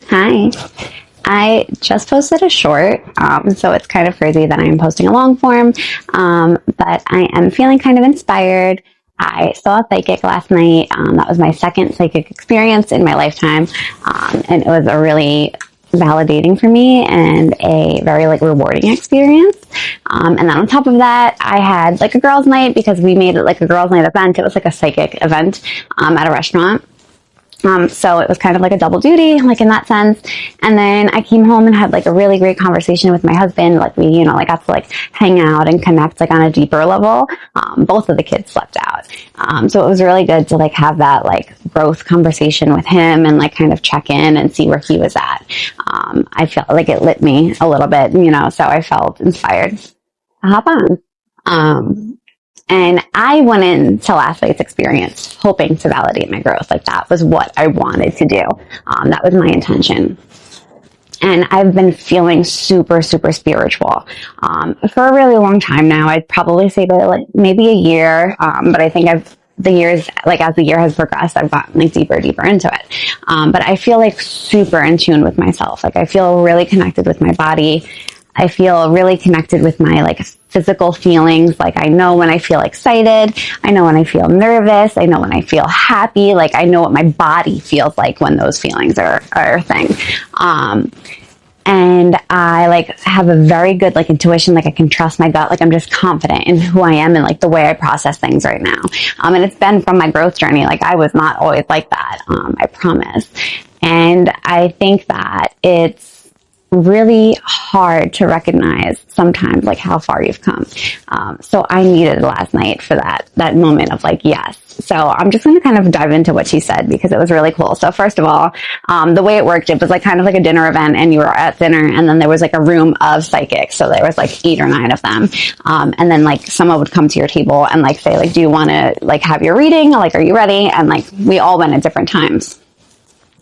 Hi. I just posted a short, so it's kind of crazy that I'm posting a long form, but I am feeling kind of inspired. I saw a psychic last night. That was my second psychic experience in my lifetime, and it was a really validating for me and a very like rewarding experience. And then on top of that, I had like a girls' night because we made it like a girls' night event. It was like a psychic event at a restaurant. So it was kind of like a double duty, like in that sense. And then I came home and had like a really great conversation with my husband. Like we, like got to like hang out and connect like on a deeper level. Both of the kids slept out. So it was really good to like have that like growth conversation with him and like kind of check in and see where he was at. I felt like it lit me a little bit, so I felt inspired to hop on. And I went into last night's experience hoping to validate my growth. Like that was what I wanted to do. That was my intention. And I've been feeling super, super spiritual for a really long time now. I'd probably say that like maybe a year, but I think the years, like as the year has progressed, I've gotten like deeper into it. But I feel like super in tune with myself. Like I feel really connected with my body. I feel really connected with my like physical feelings. Like I know when I feel excited. I know when I feel nervous. I know when I feel happy. Like I know what my body feels like when those feelings are a thing. And I like have a very good like intuition. Like I can trust my gut. Like I'm just confident in who I am and like the way I process things right now. And it's been from my growth journey. Like I was not always like that. I promise. And I think that it's really hard to recognize sometimes like how far you've come. So I needed last night for that moment of like, yes. So I'm just going to kind of dive into what she said because it was really cool. So first of all, the way it worked, it was like kind of like a dinner event and you were at dinner and then there was like a room of psychics. So there was like 8 or 9 of them. And then like someone would come to your table and like say like, do you want to like have your reading? Like, are you ready? And like we all went at different times.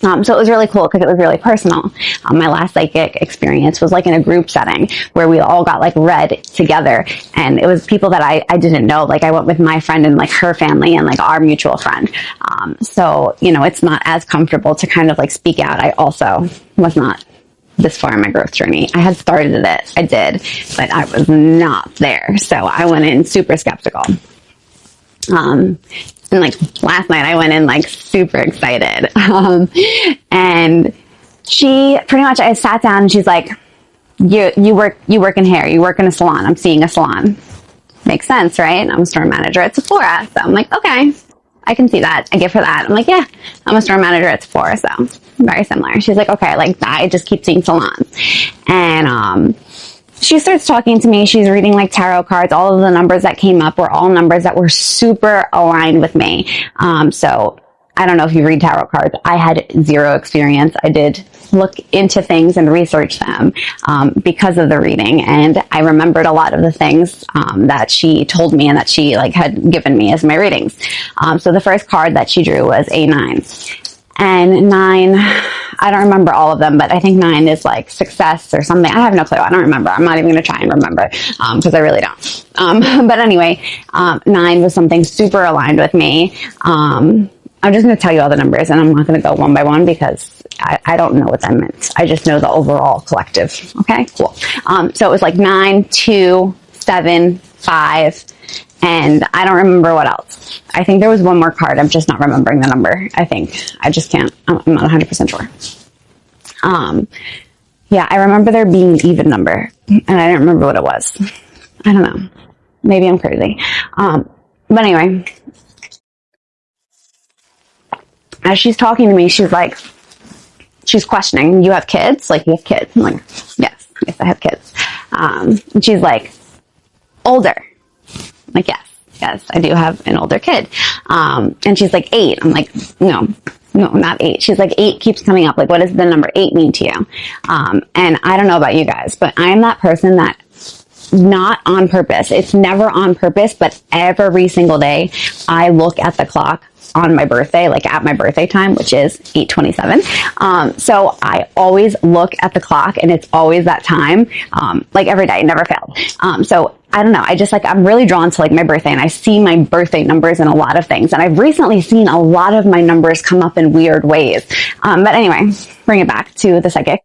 So it was really cool because it was really personal. My last psychic experience was like in a group setting where we all got like read together and it was people that I didn't know. Like I went with my friend and like her family and like our mutual friend. So, it's not as comfortable to kind of like speak out. I also was not this far in my growth journey. I had started it. I did, but I was not there. So I went in super skeptical. And like last night I went in like super excited. And she pretty much, I sat down and she's like, you work in hair, you work in a salon. I'm seeing a salon. Makes sense, right? I'm a store manager at Sephora. So I'm like, okay, I can see that. I give her that. I'm like, yeah, I'm a store manager at Sephora. So very similar. She's like, okay, like that. I just keep seeing salons. And, she starts talking to me. She's reading like tarot cards. All of the numbers that came up were all numbers that were super aligned with me. So I don't know if you read tarot cards. I had zero experience. I did look into things and research them because of the reading. And I remembered a lot of the things that she told me and that she like had given me as my readings. So the first card that she drew was a 9. And 9, I don't remember all of them, but I think 9 is like success or something. I have no clue. I don't remember. I'm not even going to try and remember because I really don't. But anyway, 9 was something super aligned with me. I'm just going to tell you all the numbers and I'm not going to go one by one because I don't know what that meant. I just know the overall collective. Okay, cool. So it was like 9, 2, 7, 5. And I don't remember what else. I think there was one more card. I'm just not remembering the number. I think. I just can't. I'm not 100% sure. Yeah, I remember there being an even number. And I don't remember what it was. I don't know. Maybe I'm crazy. But anyway. As she's talking to me, she's like, she's questioning, you have kids? Like, you have kids? I'm like, yes, I have kids. And she's like, older. Like, yes, I do have an older kid. And she's like, 8. I'm like, no, not 8. She's like, 8 keeps coming up. Like, what does the number 8 mean to you? And I don't know about you guys, but I'm that person that not on purpose. It's never on purpose, but every single day I look at the clock on my birthday, like at my birthday time, which is 8:27. So I always look at the clock and it's always that time, like every day, never failed. So I don't know. I just like, I'm really drawn to like my birthday, and I see my birthday numbers in a lot of things. And I've recently seen a lot of my numbers come up in weird ways. But anyway, bring it back to the psychic.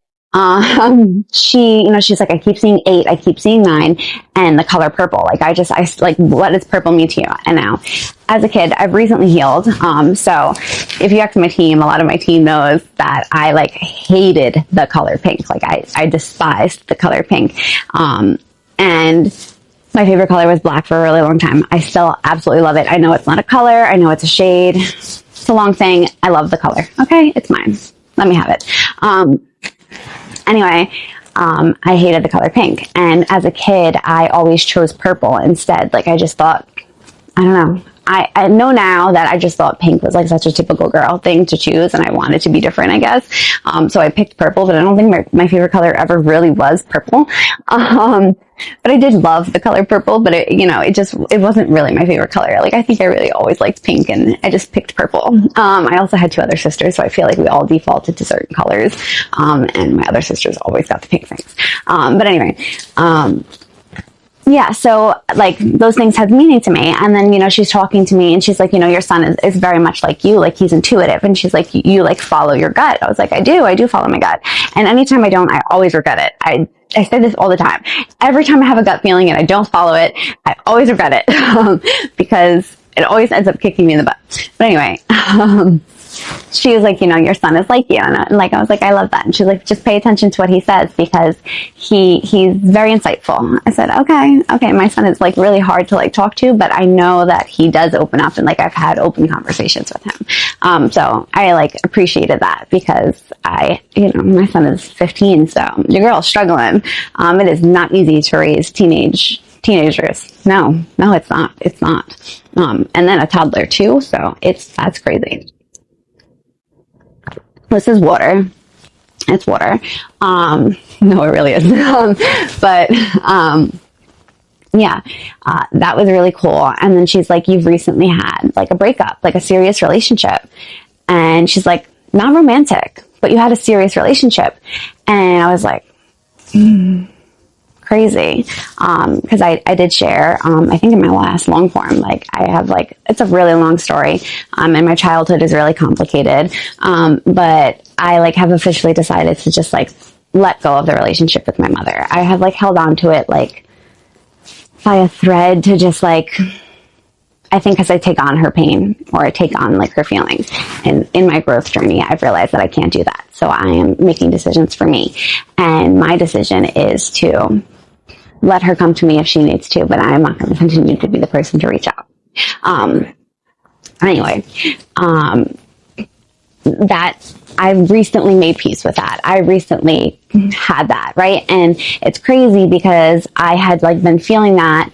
She's like, I keep seeing 8, I keep seeing 9, and the color purple. Like, I like, what does purple mean to you? And now, as a kid, I've recently healed. So if you ask my team, a lot of my team knows that I like hated the color pink. Like, I despised the color pink. And my favorite color was black for a really long time. I still absolutely love it. I know it's not a color. I know it's a shade. It's a long thing. I love the color. Okay. It's mine. Let me have it. Anyway, I hated the color pink. And as a kid, I always chose purple instead. Like, I just thought, I don't know. I know now that I just thought pink was like such a typical girl thing to choose, and I wanted to be different, I guess. So I picked purple, but I don't think my favorite color ever really was purple. But I did love the color purple, but it wasn't really my favorite color. Like, I think I really always liked pink, and I just picked purple. I also had 2 other sisters, so I feel like we all defaulted to certain colors. And my other sisters always got the pink things. But anyway, yeah, so like those things had meaning to me. And then, she's talking to me and she's like, your son is very much like you, like he's intuitive. And she's like, you like follow your gut. I was like, I do follow my gut. And anytime I don't, I always regret it. I say this all the time. Every time I have a gut feeling and I don't follow it, I always regret it because it always ends up kicking me in the butt. But anyway, she was like, your son is like you. And I was like, I love that. And she's like, just pay attention to what he says because he's very insightful. I said, okay. My son is like really hard to like talk to, but I know that he does open up, and like I've had open conversations with him. So I like appreciated that because my son is 15, so your girl's struggling. It is not easy to raise teenagers. No, it's not. It's not. And then a toddler too. So that's crazy. This is water. It's water. No, it really is. Yeah, that was really cool. And then she's like, you've recently had like a breakup, like a serious relationship. And she's like, not romantic, but you had a serious relationship. And I was like, crazy. Cause I did share, I think in my last long form, like I have like, it's a really long story. And my childhood is really complicated. But I like have officially decided to just like let go of the relationship with my mother. I have like held on to it like by a thread to just like, I think as I take on her pain or I take on like her feelings, and in my growth journey, I've realized that I can't do that. So I am making decisions for me. And my decision is to let her come to me if she needs to, but I'm not going to continue to be the person to reach out. Anyway, that I recently made peace with that. I recently had that, right? And it's crazy because I had like been feeling that,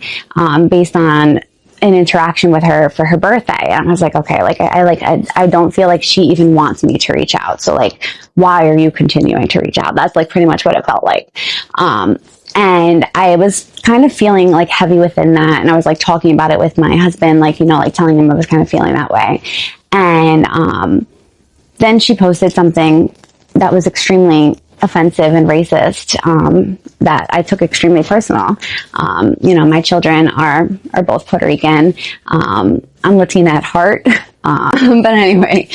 based on an interaction with her for her birthday. And I was like, okay, like I don't feel like she even wants me to reach out. So like, why are you continuing to reach out? That's like pretty much what it felt like. And I was kind of feeling like heavy within that. And I was like talking about it with my husband, like, like telling him I was kind of feeling that way. And, then she posted something that was extremely offensive and racist, that I took extremely personal. My children are both Puerto Rican. I'm Latina at heart. But anyway,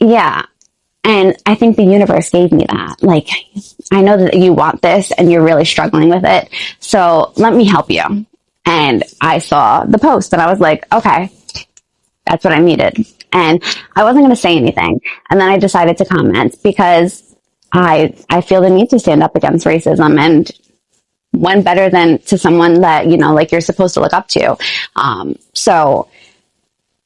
yeah. And I think the universe gave me that. Like, I know that you want this and you're really struggling with it. So let me help you. And I saw the post and I was like, okay, that's what I needed. And I wasn't going to say anything. And then I decided to comment because I feel the need to stand up against racism, and when better than to someone that, like you're supposed to look up to. So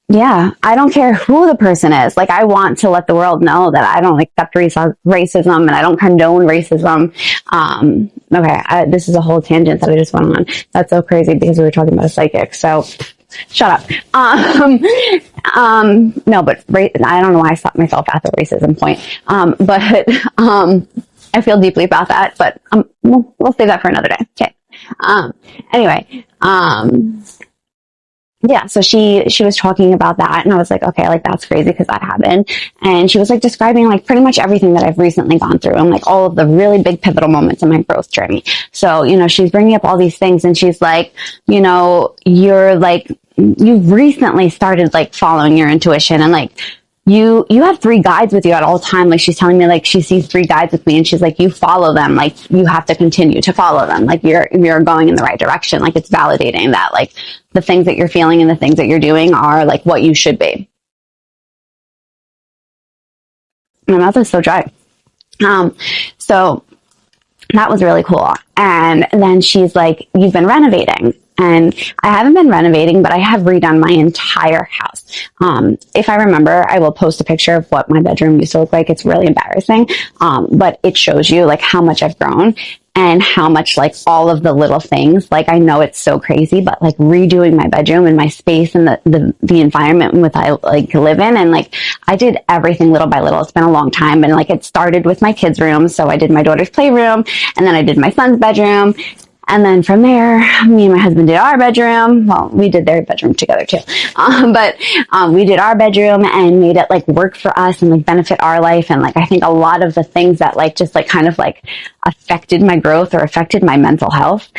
yeah, I don't care who the person is. Like, I want to let the world know that I don't accept racism and I don't condone racism. Okay. This is a whole tangent that I just went on. That's so crazy because we were talking about a psychic. So shut up. No, but I don't know why I stopped myself at the racism point. But I feel deeply about that, but we'll save that for another day. Okay. Anyway, yeah, so she was talking about that, and I was like, okay, like that's crazy because that happened. And she was like describing like pretty much everything that I've recently gone through and like all of the really big pivotal moments in my growth journey. So, she's bringing up all these things, and she's like, you're like, you've recently started like following your intuition, and like you have three guides with you at all time. Like she's telling me like she sees three guides with me, and she's like, you follow them, like you have to continue to follow them, like you're going in the right direction. Like it's validating that like the things that you're feeling and the things that you're doing are like what you should be. My mouth is so dry. So that was really cool. And then she's like, you've been renovating. And I haven't been renovating, but I have redone my entire house. If I remember, I will post a picture of what my bedroom used to look like. It's really embarrassing. But it shows you like how much I've grown and how much like all of the little things, like I know it's so crazy, but like redoing my bedroom and my space and the environment with I like live in, and like I did everything little by little. It's been a long time, and like it started with my kids' room. So I did my daughter's playroom, and then I did my son's bedroom. And then from there, me and my husband did our bedroom. Well, we did their bedroom together too. But we did our bedroom and made it like work for us and like benefit our life. And like, I think a lot of the things that like just like kind of like affected my growth or affected my mental health,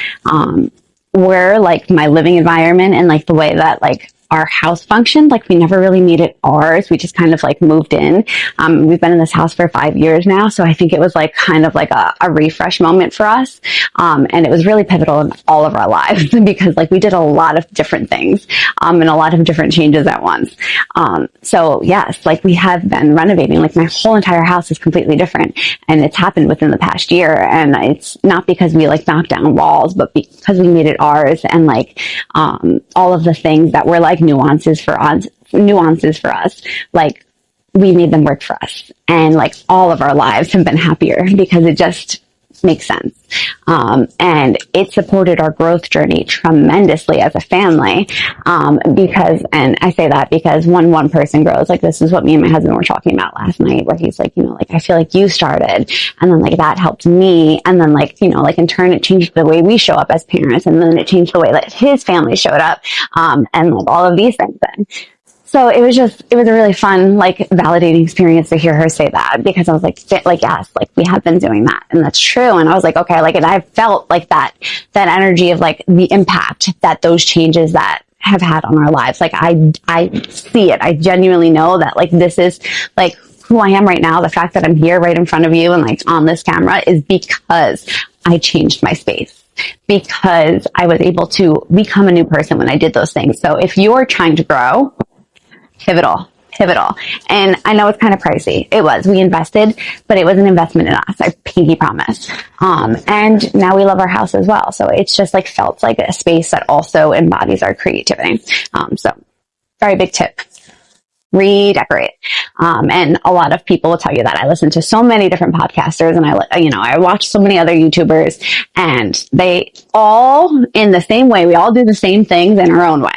were like my living environment and like the way that like our house functioned. Like we never really made it ours. We just kind of like moved in. We've been in this house for 5 years now. So I think it was like kind of like a refresh moment for us. And it was really pivotal in all of our lives because like we did a lot of different things, and a lot of different changes at once. So yes, like we have been renovating, like my whole entire house is completely different, and it's happened within the past year. And it's not because we like knocked down walls, but because we made it ours. And like, all of the things that were like nuances for us, like we made them work for us, and like all of our lives have been happier because it just makes sense. And it supported our growth journey tremendously as a family. And I say that because when one person grows, like this is what me and my husband were talking about last night, where he's like, like, I feel like you started, and then like that helped me. And then like, like in turn, it changed the way we show up as parents. And then it changed the way that his family showed up. And like all of these things then. So it was a really fun, like validating experience to hear her say that, because I was like, yes, like we have been doing that. And that's true. And I was like, okay, like, and I felt like that energy of like the impact that those changes that have had on our lives. Like I see it. I genuinely know that like, this is like who I am right now. The fact that I'm here right in front of you and like on this camera is because I changed my space, because I was able to become a new person when I did those things. So if you're trying to grow, pivotal. And I know it's kind of pricey. It was. We invested, but it was an investment in us. I pinky promise. And now we love our house as well. So it's just like felt like a space that also embodies our creativity. So very big tip. Redecorate. And a lot of people will tell you that. I listen to so many different podcasters, and I watch so many other YouTubers, and they all in the same way, we all do the same things in our own way.